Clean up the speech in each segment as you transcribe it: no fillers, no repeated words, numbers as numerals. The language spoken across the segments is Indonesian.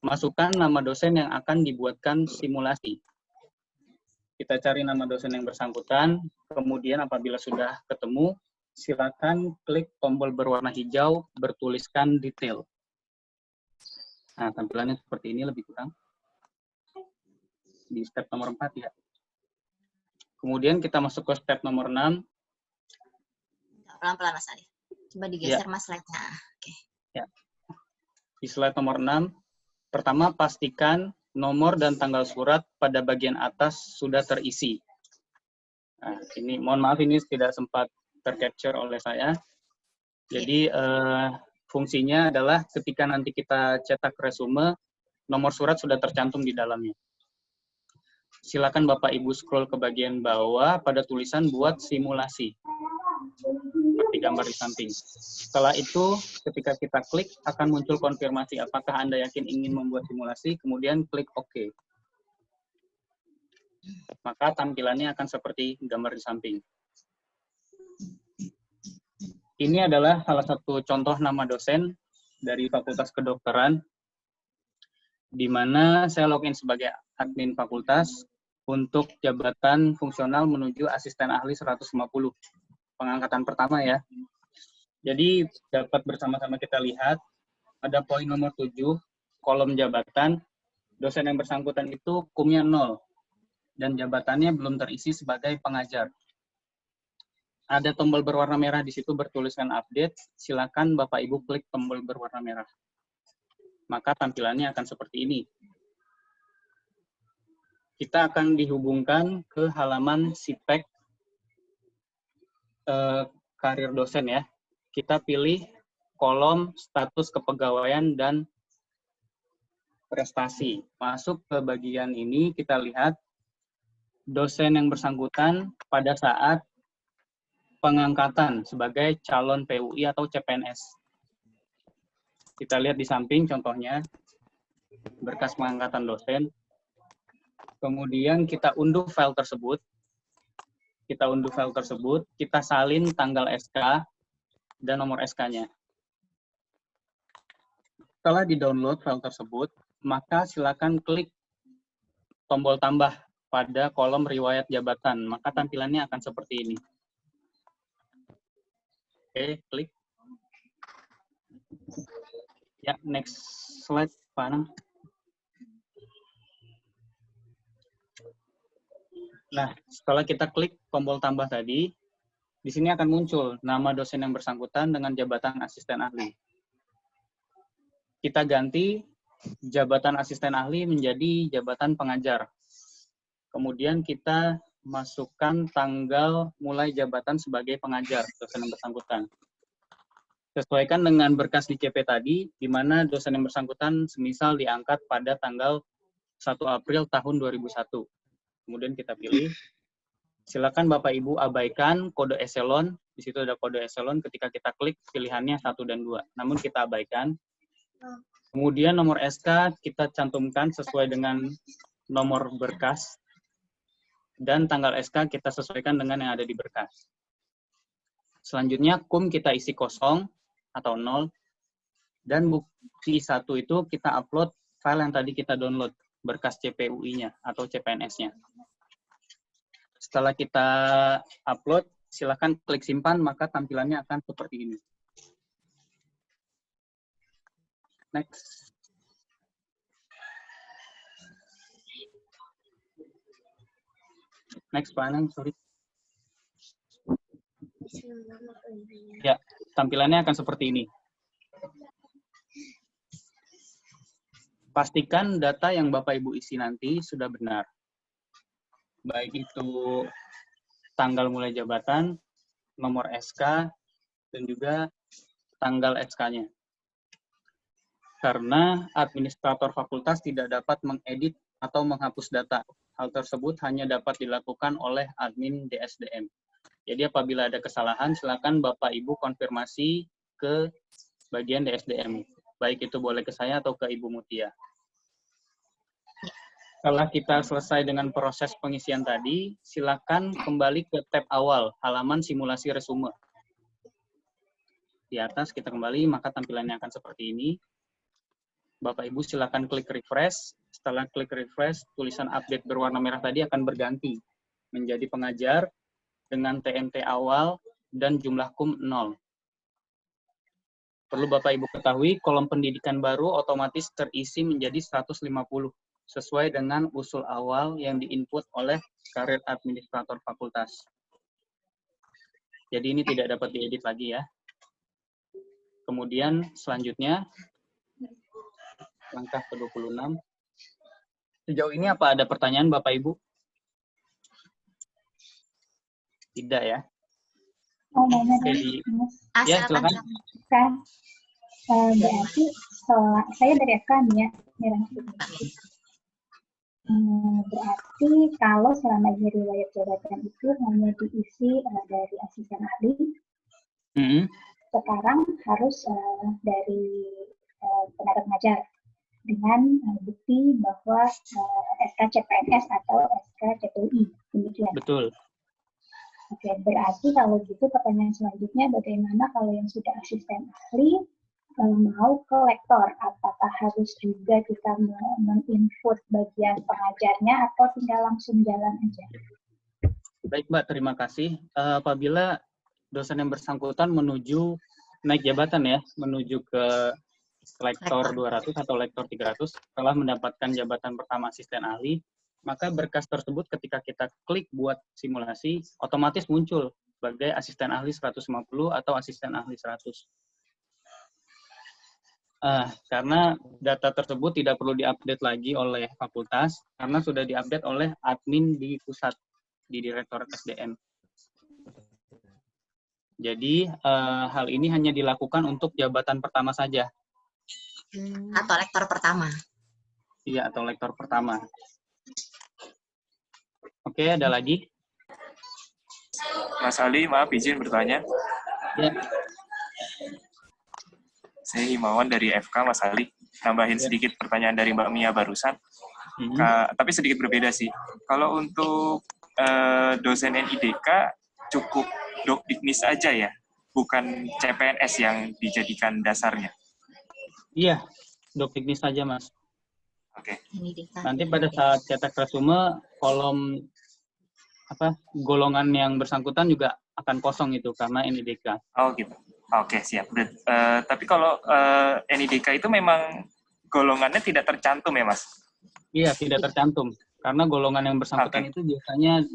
masukkan nama dosen yang akan dibuatkan simulasi. Kita cari nama dosen yang bersangkutan, kemudian apabila sudah ketemu, silakan klik tombol berwarna hijau bertuliskan detail. Nah, tampilannya seperti ini lebih kurang. Di step nomor 4 ya. Kemudian kita masuk ke step nomor 6. Pelan-pelan Mas Arif. Coba digeser Mas slide-nya. Oke. Ya. Di slide nomor 6, pertama pastikan nomor dan tanggal surat pada bagian atas sudah terisi. Nah, ini mohon maaf ini tidak sempat tercapture oleh saya. Jadi fungsinya adalah ketika nanti kita cetak resume, nomor surat sudah tercantum di dalamnya. Silakan Bapak Ibu scroll ke bagian bawah pada tulisan buat simulasi. Seperti gambar di samping. Setelah itu, ketika kita klik, akan muncul konfirmasi apakah Anda yakin ingin membuat simulasi, kemudian klik OK. Maka tampilannya akan seperti gambar di samping. Ini adalah salah satu contoh nama dosen dari Fakultas Kedokteran, di mana saya login sebagai admin fakultas untuk jabatan fungsional menuju asisten ahli 150. Pengangkatan pertama ya. Jadi dapat bersama-sama kita lihat, ada poin nomor 7, kolom jabatan, dosen yang bersangkutan itu kumnya 0, dan jabatannya belum terisi sebagai pengajar. Ada tombol berwarna merah di situ bertuliskan update, silakan Bapak Ibu klik tombol berwarna merah. Maka tampilannya akan seperti ini. Kita akan dihubungkan ke halaman SIPEK karir dosen ya. Kita pilih kolom status kepegawaian dan prestasi. Masuk ke bagian ini kita lihat dosen yang bersangkutan pada saat pengangkatan sebagai calon PUI atau CPNS. Kita lihat di samping contohnya berkas pengangkatan dosen. Kemudian kita unduh file tersebut. Kita salin tanggal SK dan nomor SK-nya. Setelah di-download file tersebut, maka silakan klik tombol tambah pada kolom riwayat jabatan. Maka tampilannya akan seperti ini. Oke, klik. Ya, next slide, Pak Anang. Nah, setelah kita klik tombol tambah tadi, di sini akan muncul nama dosen yang bersangkutan dengan jabatan asisten ahli. Kita ganti jabatan asisten ahli menjadi jabatan pengajar. Kemudian kita masukkan tanggal mulai jabatan sebagai pengajar dosen yang bersangkutan. Sesuaikan dengan berkas di CP tadi, di mana dosen yang bersangkutan semisal diangkat pada tanggal 1 April tahun 2001. Kemudian kita pilih. Silakan Bapak Ibu abaikan kode eselon. Di situ ada kode eselon. Ketika kita klik pilihannya 1 dan 2. Namun kita abaikan. Kemudian nomor SK kita cantumkan sesuai dengan nomor berkas. Dan tanggal SK kita sesuaikan dengan yang ada di berkas. Selanjutnya KUM kita isi kosong atau 0. Dan bukti 1 itu kita upload file yang tadi kita download. Berkas CPUI-nya atau CPNS-nya. Setelah kita upload, silakan klik simpan, maka tampilannya akan seperti ini. Next. Next, Pak Anang, sorry. Ya, tampilannya akan seperti ini. Pastikan data yang Bapak Ibu isi nanti sudah benar. Baik itu tanggal mulai jabatan, nomor SK, dan juga tanggal SK-nya. Karena administrator fakultas tidak dapat mengedit atau menghapus data. Hal tersebut hanya dapat dilakukan oleh admin DSDM. Jadi apabila ada kesalahan, silakan Bapak Ibu konfirmasi ke bagian DSDM. Baik itu boleh ke saya atau ke Ibu Mutia. Setelah kita selesai dengan proses pengisian tadi, silakan kembali ke tab awal, halaman simulasi resume. Di atas kita kembali, maka tampilannya akan seperti ini. Bapak Ibu silakan klik refresh. Setelah klik refresh, tulisan update berwarna merah tadi akan berganti menjadi pengajar dengan TMT awal dan jumlah kum 0. Perlu Bapak Ibu ketahui, kolom pendidikan baru otomatis terisi menjadi 150, sesuai dengan usul awal yang diinput oleh karir administrator fakultas. Jadi ini tidak dapat diedit lagi ya. Kemudian selanjutnya, langkah ke-26. Sejauh ini apa ada pertanyaan Bapak Ibu? Tidak ya? Jadi, ya silakan. Kan, berarti saya dari FK nih ya. Berarti kalau selama ini riwayat jabatan itu hanya diisi dari asisten ahli, sekarang harus dari tenaga pengajar dengan bukti bahwa SK CPNS atau SK CPI, demikian. Betul. Oke, berarti kalau gitu pertanyaan selanjutnya bagaimana kalau yang sudah asisten ahli mau ke lektor, apakah harus juga kita menginput bagian pengajarnya atau tinggal langsung jalan aja? Baik Mbak, terima kasih. Apabila dosen yang bersangkutan menuju naik jabatan ya, menuju ke lektor 200 atau lektor 300, setelah mendapatkan jabatan pertama asisten ahli, maka berkas tersebut ketika kita klik buat simulasi, otomatis muncul sebagai asisten ahli 150 atau asisten ahli 100. Karena data tersebut tidak perlu diupdate lagi oleh fakultas, karena sudah diupdate oleh admin di pusat, di Direktorat SDM. Jadi, hal ini hanya dilakukan untuk jabatan pertama saja. Atau lektor pertama. Iya, atau lektor pertama. Oke, ada lagi? Mas Ali, maaf izin bertanya. Ya. Saya Himawan dari FK, Mas Ali. Tambahin sedikit pertanyaan dari Mbak Mia barusan. Tapi sedikit berbeda sih. Kalau untuk dosen NIDK, cukup Dokdiknis aja ya? Bukan CPNS yang dijadikan dasarnya? Iya, Dokdiknis saja, Mas. Oke. Nanti pada saat cetak resume, kolom golongan yang bersangkutan juga akan kosong itu karena NIDK. Oh gitu. Oke, siap. Tapi kalau NIDK itu memang golongannya tidak tercantum ya, Mas? Iya, tidak tercantum. Karena golongan yang bersangkutan itu biasanya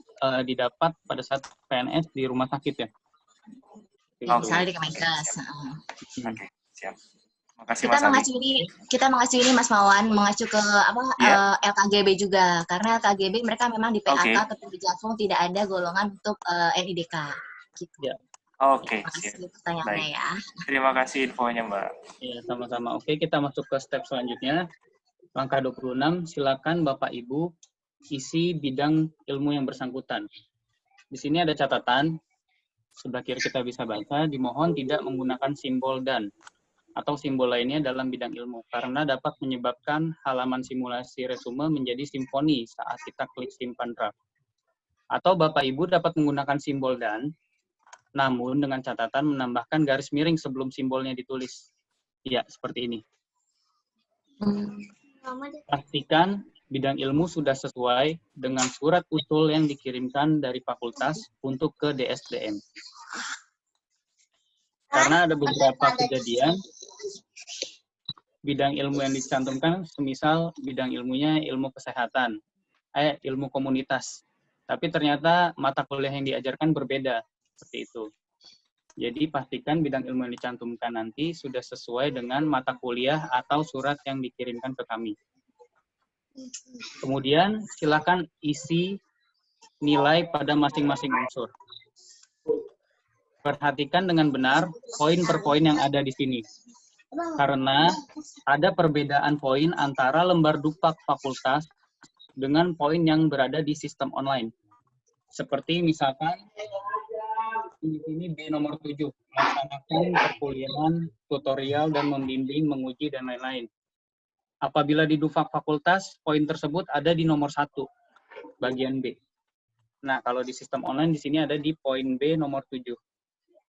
didapat pada saat PNS di rumah sakit ya. Misalnya di Kemenkes. Oke, siap. Makasih, Mas Ali. Kita mengacu ini Mas Mawan, mengacu ke LKGB juga, karena LKGB mereka memang di PAK atau di Jafung tidak ada golongan untuk NIDK. Gitu. Ya. Oke, siap. Pertanyaannya ya. Terima kasih infonya, Mbak. Iya, sama-sama. Oke, kita masuk ke step selanjutnya. Langkah 26, silakan Bapak Ibu isi bidang ilmu yang bersangkutan. Di sini ada catatan, sebelah kiri kita bisa baca, dimohon tidak menggunakan simbol dan atau simbol lainnya dalam bidang ilmu, karena dapat menyebabkan halaman simulasi resume menjadi simfoni saat kita klik simpan draft. Atau Bapak Ibu dapat menggunakan simbol dan, namun dengan catatan menambahkan garis miring sebelum simbolnya ditulis. Ya, seperti ini. Pastikan bidang ilmu sudah sesuai dengan surat usul yang dikirimkan dari fakultas untuk ke DSDM. Karena ada beberapa kejadian bidang ilmu yang dicantumkan, semisal bidang ilmunya ilmu kesehatan, ilmu komunitas. Tapi ternyata mata kuliah yang diajarkan berbeda, seperti itu. Jadi pastikan bidang ilmu yang dicantumkan nanti sudah sesuai dengan mata kuliah atau surat yang dikirimkan ke kami. Kemudian silakan isi nilai pada masing-masing unsur. Perhatikan dengan benar poin per poin yang ada di sini. Karena ada perbedaan poin antara lembar dupak fakultas dengan poin yang berada di sistem online. Seperti misalkan di sini B nomor 7, melaksanakan perkuliahan, tutorial, dan membimbing, menguji, dan lain-lain. Apabila di dufak fakultas, poin tersebut ada di nomor 1, bagian B. Nah, kalau di sistem online di sini ada di poin B nomor 7.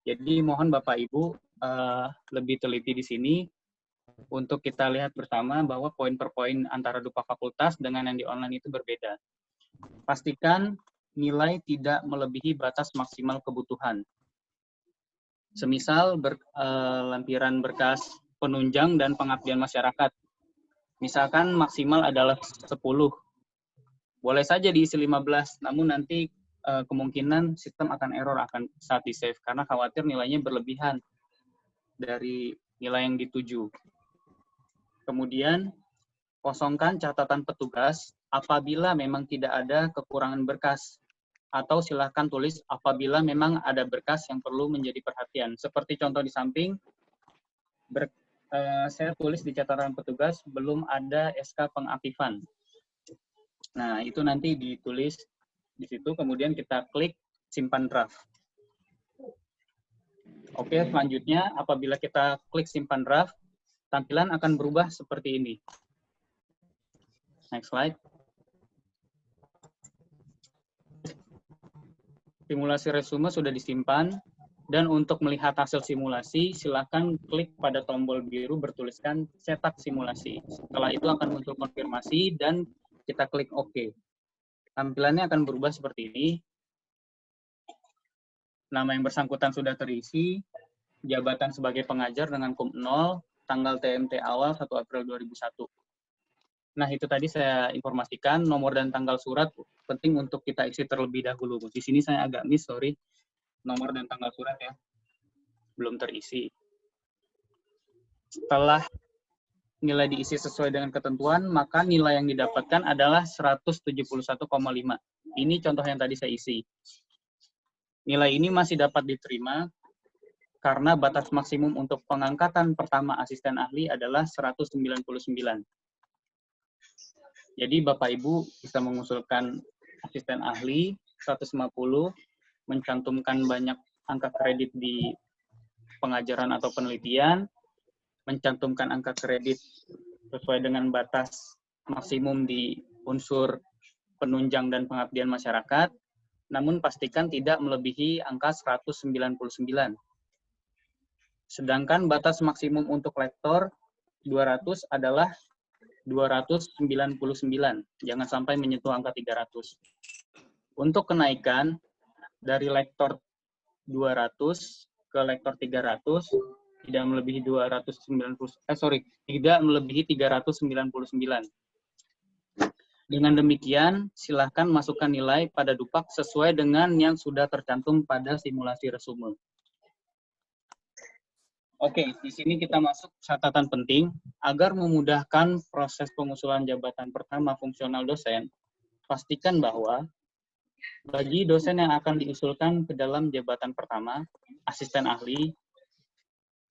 Jadi mohon Bapak Ibu lebih teliti di sini Untuk kita lihat bersama bahwa poin per poin antara dupa fakultas dengan yang di online itu berbeda. Pastikan nilai tidak melebihi batas maksimal kebutuhan. Semisal lampiran berkas penunjang dan pengabdian masyarakat. Misalkan maksimal adalah 10. Boleh saja diisi 15, namun nanti kemungkinan sistem akan error saat di-save karena khawatir nilainya berlebihan dari nilai yang dituju. Kemudian, kosongkan catatan petugas apabila memang tidak ada kekurangan berkas. Atau silahkan tulis apabila memang ada berkas yang perlu menjadi perhatian. Seperti contoh di samping, saya tulis di catatan petugas belum ada SK pengaktifan. Nah, itu nanti ditulis di situ, kemudian kita klik simpan draft. Oke, selanjutnya apabila kita klik simpan draft, tampilan akan berubah seperti ini. Next slide. Simulasi resume sudah disimpan, dan untuk melihat hasil simulasi, silakan klik pada tombol biru bertuliskan cetak simulasi. Setelah itu akan muncul konfirmasi, dan kita klik OK. Tampilannya akan berubah seperti ini. Nama yang bersangkutan sudah terisi, jabatan sebagai pengajar dengan KUM 0, tanggal TMT awal 1 April 2001. Nah, itu tadi saya informasikan, nomor dan tanggal surat penting untuk kita isi terlebih dahulu. Di sini saya agak miss, sorry. Nomor dan tanggal surat ya, belum terisi. Setelah nilai diisi sesuai dengan ketentuan, maka nilai yang didapatkan adalah 171,5. Ini contoh yang tadi saya isi. Nilai ini masih dapat diterima karena batas maksimum untuk pengangkatan pertama asisten ahli adalah 199. Jadi Bapak Ibu bisa mengusulkan asisten ahli 150, mencantumkan banyak angka kredit di pengajaran atau penelitian, mencantumkan angka kredit sesuai dengan batas maksimum di unsur penunjang dan pengabdian masyarakat, namun pastikan tidak melebihi angka 199. Sedangkan batas maksimum untuk lektor 200 adalah 299, jangan sampai menyentuh angka 300. Untuk kenaikan dari lektor 200 ke lektor 300 tidak melebihi 399. Dengan demikian, silahkan masukkan nilai pada Dupak sesuai dengan yang sudah tercantum pada simulasi resume. Oke, di sini kita masuk catatan penting. Agar memudahkan proses pengusulan jabatan pertama fungsional dosen, pastikan bahwa bagi dosen yang akan diusulkan ke dalam jabatan pertama, asisten ahli,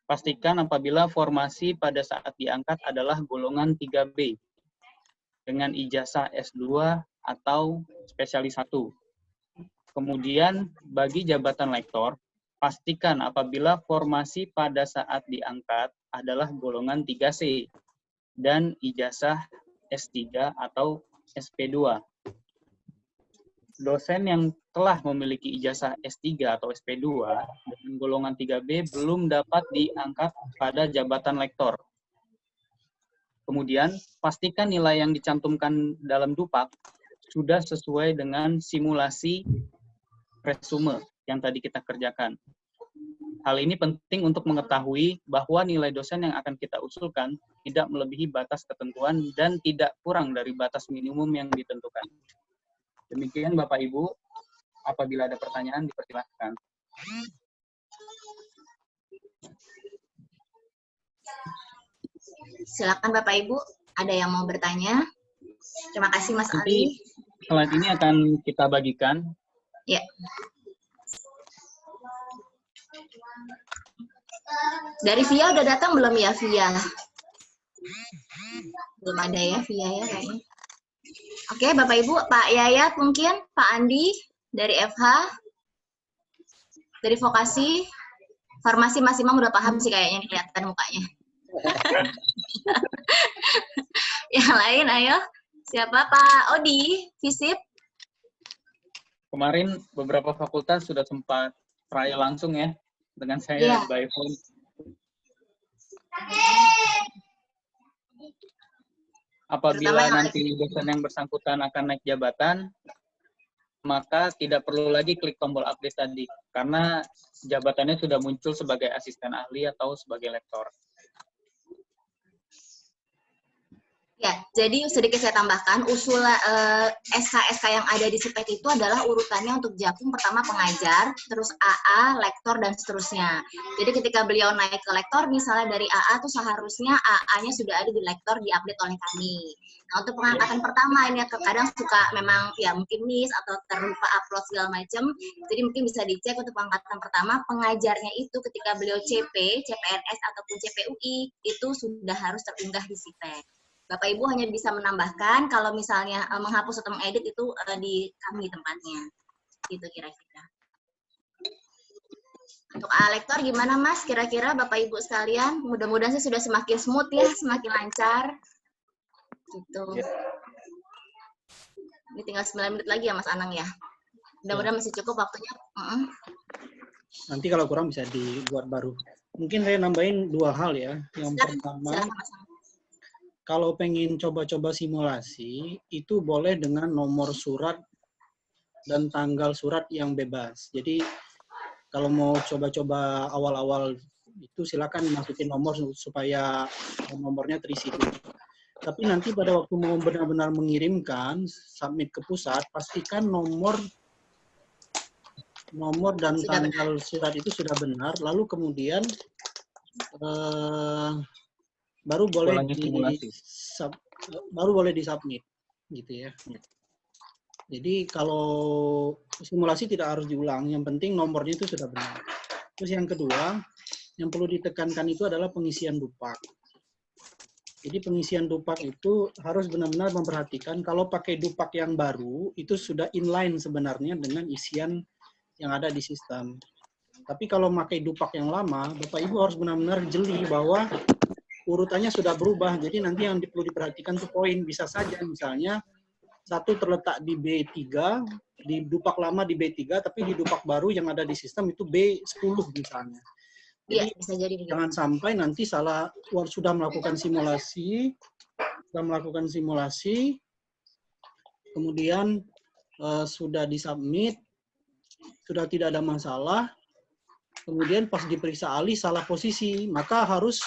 pastikan apabila formasi pada saat diangkat adalah golongan 3B, dengan ijazah S2 atau spesialis 1. Kemudian, bagi jabatan lektor, pastikan apabila formasi pada saat diangkat adalah golongan 3C dan ijazah S3 atau SP2. Dosen yang telah memiliki ijazah S3 atau SP2 dengan golongan 3B belum dapat diangkat pada jabatan lektor. Kemudian, pastikan nilai yang dicantumkan dalam Dupak sudah sesuai dengan simulasi resume yang tadi kita kerjakan. Hal ini penting untuk mengetahui bahwa nilai dosen yang akan kita usulkan tidak melebihi batas ketentuan dan tidak kurang dari batas minimum yang ditentukan. Demikian Bapak Ibu, apabila ada pertanyaan dipersilahkan. Silakan Bapak Ibu, ada yang mau bertanya? Terima kasih Mas Ali. Slide ini akan kita bagikan. Ya. Dari Via udah datang belum ya Via? Belum ada ya Via ya kayaknya. Oke Bapak Ibu, Pak Yayat mungkin, Pak Andi dari FH, dari vokasi, farmasi Mas Imam udah paham sih kayaknya kelihatan mukanya. Yang lain ayo, siapa Pak Odi, Visip? Kemarin beberapa fakultas sudah sempat trial langsung ya, dengan saya by phone. Apabila nanti dosen yang bersangkutan akan naik jabatan, maka tidak perlu lagi klik tombol update tadi, karena jabatannya sudah muncul sebagai asisten ahli atau sebagai lektor. Ya, jadi sedikit saya tambahkan, usul SK-SK yang ada di SIPEK itu adalah urutannya untuk Jakung, pertama pengajar, terus AA, lektor, dan seterusnya. Jadi ketika beliau naik ke lektor, misalnya dari AA tuh seharusnya AA-nya sudah ada di lektor, diupdate oleh kami. Nah, untuk pengangkatan pertama ini kadang suka memang ya mungkin miss atau terlupa upload segala macam, jadi mungkin bisa dicek untuk pengangkatan pertama, pengajarnya itu ketika beliau CP, CPNS, ataupun CPUI, itu sudah harus terunggah di SIPEK. Bapak Ibu hanya bisa menambahkan kalau misalnya menghapus atau mengedit itu di kami tempatnya. Gitu kira-kira. Untuk lektor gimana Mas? Kira-kira Bapak Ibu sekalian, mudah-mudahan sih sudah semakin smooth ya, semakin lancar. Gitu. Ini tinggal 9 menit lagi ya Mas Anang ya. Mudah-mudahan masih cukup waktunya. Nanti kalau kurang bisa dibuat baru. Mungkin saya nambahin 2 hal ya. Yang pertama, kalau pengen coba-coba simulasi, itu boleh dengan nomor surat dan tanggal surat yang bebas. Jadi, kalau mau coba-coba awal-awal itu silakan masukin nomor supaya nomornya terisi dulu. Tapi nanti pada waktu mau benar-benar mengirimkan, submit ke pusat, pastikan nomor dan tanggal surat itu sudah benar, lalu kemudian baru boleh disubmit gitu ya. Jadi kalau simulasi tidak harus diulang, yang penting nomornya itu sudah benar. Terus yang kedua, yang perlu ditekankan itu adalah pengisian dupak. Jadi pengisian dupak itu harus benar-benar memperhatikan kalau pakai dupak yang baru itu sudah inline sebenarnya dengan isian yang ada di sistem. Tapi kalau pakai dupak yang lama, Bapak Ibu harus benar-benar jeli bahwa urutannya sudah berubah, jadi nanti yang perlu diperhatikan tuh poin. Bisa saja misalnya satu terletak di B3, di dupak lama di B3, tapi di dupak baru yang ada di sistem itu B10 misalnya. Jadi bisa jadi jangan sampai nanti sudah melakukan simulasi, kemudian sudah disubmit, sudah tidak ada masalah, kemudian pas diperiksa ahli salah posisi, maka harus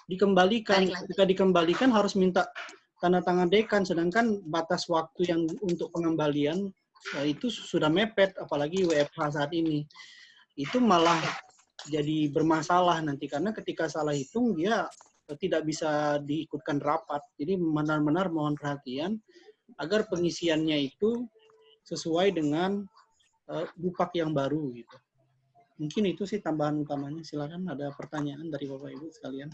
dikembalikan. Ketika dikembalikan harus minta tanda tangan dekan, sedangkan batas waktu yang untuk pengembalian itu sudah mepet, apalagi WFH saat ini. Itu malah jadi bermasalah nanti, karena ketika salah hitung dia tidak bisa diikutkan rapat. Jadi benar-benar mohon perhatian agar pengisiannya itu sesuai dengan dupak yang baru gitu. Mungkin itu sih tambahan utamanya. Silakan ada pertanyaan dari Bapak Ibu sekalian.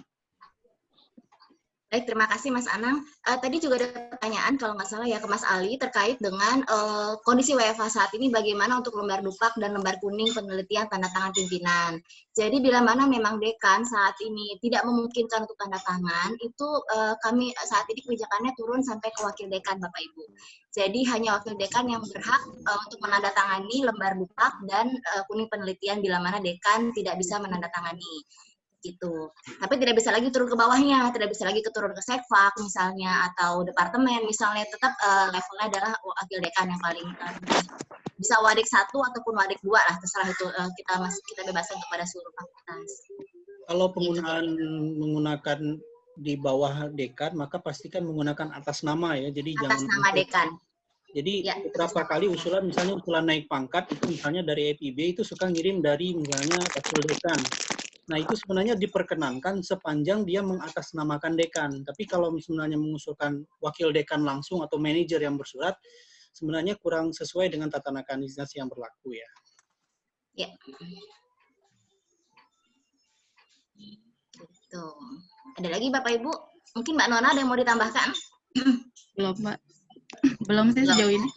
Baik, terima kasih Mas Anang. Tadi juga ada pertanyaan kalau nggak salah ya ke Mas Ali terkait dengan kondisi WFH saat ini bagaimana untuk lembar dupak dan lembar kuning penelitian tanda tangan pimpinan. Jadi bila mana memang dekan saat ini tidak memungkinkan untuk tanda tangan, itu kami saat ini kebijakannya turun sampai ke wakil dekan Bapak Ibu. Jadi hanya wakil dekan yang berhak untuk menandatangani lembar dupak dan kuning penelitian bila mana dekan tidak bisa menandatangani. Gitu. Tapi tidak bisa lagi turun ke bawahnya, tidak bisa lagi turun ke sekfak misalnya atau departemen misalnya, tetap levelnya adalah wakil dekan yang paling bisa wadik 1 ataupun wadik 2 lah, terserah itu kita bebaskan kepada seluruh fakultas. Kalau menggunakan di bawah dekan, maka pastikan menggunakan atas nama ya. Jadi atas nama dekan. Jadi ya, beberapa kali usulan naik pangkat itu misalnya dari FIB itu suka ngirim dari misalnya wakil dekan. Nah, itu sebenarnya diperkenankan sepanjang dia mengatasnamakan dekan. Tapi kalau sebenarnya mengusulkan wakil dekan langsung atau manajer yang bersurat, sebenarnya kurang sesuai dengan tata cara kandidasi yang berlaku ya. Ya. Gitu. Ada lagi Bapak Ibu? Mungkin Mbak Nona ada yang mau ditambahkan? Belum, Mbak. Belum sih sejauh ini.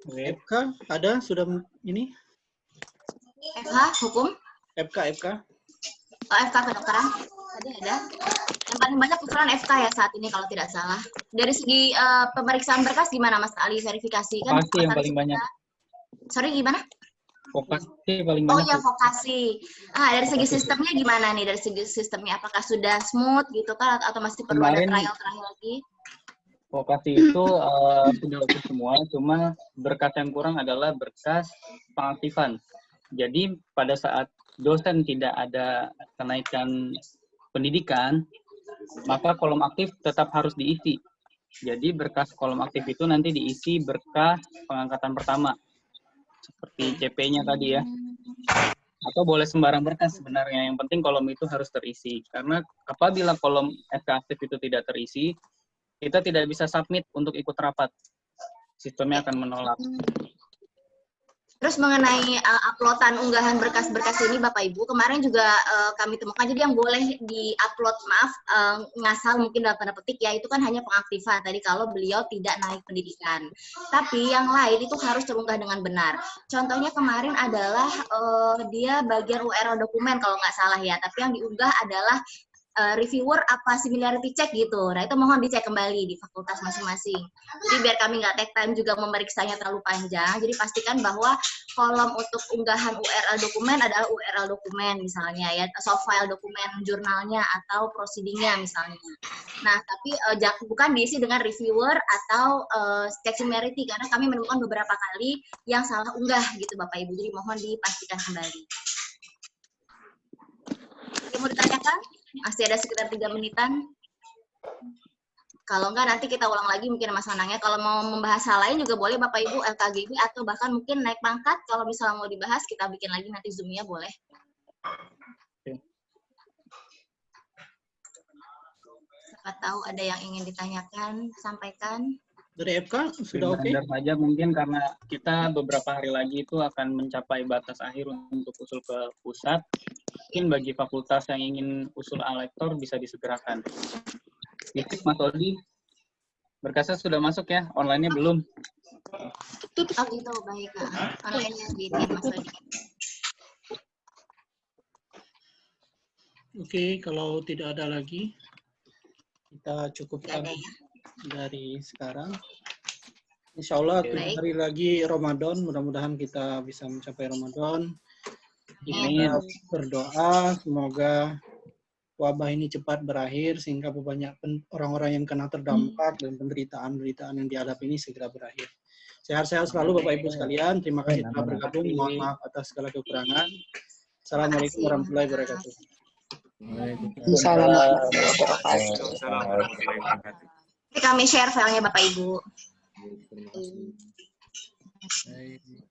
FK ada sudah ini? FH hukum? FK. Oh, FK kedokteran tadi ada. Yang paling banyak usulan FK ya saat ini kalau tidak salah. Dari segi pemeriksaan berkas gimana Mas Ali, verifikasi kan? Pasti yang paling banyak. Sorry gimana? Vokasi paling Oh banyak. ya, vokasi. Dari segi sistemnya gimana nih? Dari segi sistemnya apakah sudah smooth gitu kan atau masih perlu ada Kemarin trial lagi? vokasi itu sudah oke semua, cuma berkas yang kurang adalah berkas pengaktifan. Jadi pada saat dosen tidak ada kenaikan pendidikan, maka kolom aktif tetap harus diisi. Jadi berkas kolom aktif itu nanti diisi berkas pengangkatan pertama, seperti CP-nya tadi ya. Atau boleh sembarang berkas sebenarnya, yang penting kolom itu harus terisi. Karena apabila kolom FK aktif itu tidak terisi, kita tidak bisa submit untuk ikut rapat. Sistemnya akan menolak. Terus mengenai uploadan unggahan berkas-berkas ini Bapak Ibu, kemarin juga kami temukan, jadi yang boleh di-upload, maaf, ngasal mungkin dalam tanda petik ya, itu kan hanya pengaktifan tadi kalau beliau tidak naik pendidikan. Tapi yang lain itu harus terunggah dengan benar. Contohnya kemarin adalah dia bagian URL dokumen kalau nggak salah ya, tapi yang diunggah adalah reviewer apa similarity check gitu. Nah, itu mohon dicek kembali di fakultas masing-masing. Jadi biar kami nggak take time juga memeriksanya terlalu panjang, jadi pastikan bahwa kolom untuk unggahan URL dokumen adalah URL dokumen misalnya ya, soft file dokumen jurnalnya atau proceedingnya misalnya. Nah, tapi bukan diisi dengan reviewer atau check similarity, karena kami menemukan beberapa kali yang salah unggah gitu Bapak Ibu. Jadi mohon dipastikan kembali. Oke, mau ditanyakan? Masih ada sekitar 3 menitan. Kalau enggak nanti kita ulang lagi mungkin Mas Anangnya. Kalau mau membahas hal lain juga boleh Bapak Ibu LKGB atau bahkan mungkin naik pangkat. Kalau misalnya mau dibahas kita bikin lagi nanti Zoom-nya boleh. Siapa tahu ada yang ingin ditanyakan, sampaikan. Dari FK sudah oke? Saja mungkin karena kita beberapa hari lagi itu akan mencapai batas akhir untuk usul ke pusat. Mungkin bagi fakultas yang ingin usul alektor bisa disegerakan. Titik Mas Odi, berkasnya sudah masuk ya, online-nya belum? Oh gitu, baik. Online-nya di Mas Odi. Oke, kalau tidak ada lagi, kita cukupkan dari sekarang. Insya Allah 7 hari lagi Ramadan, mudah-mudahan kita bisa mencapai Ramadan. Kita berdoa semoga wabah ini cepat berakhir sehingga banyak orang-orang yang kena terdampak dan penderitaan-penderitaan yang dihadapi ini segera berakhir. Sehat-sehat selalu Bapak Ibu sekalian. Terima kasih telah bergabung. Mohon maaf atas segala kekurangan. Assalamualaikum warahmatullahi wabarakatuh. Waalaikumsalam warahmatullahi wabarakatuh. Kami share filenya Bapak Ibu. Baik.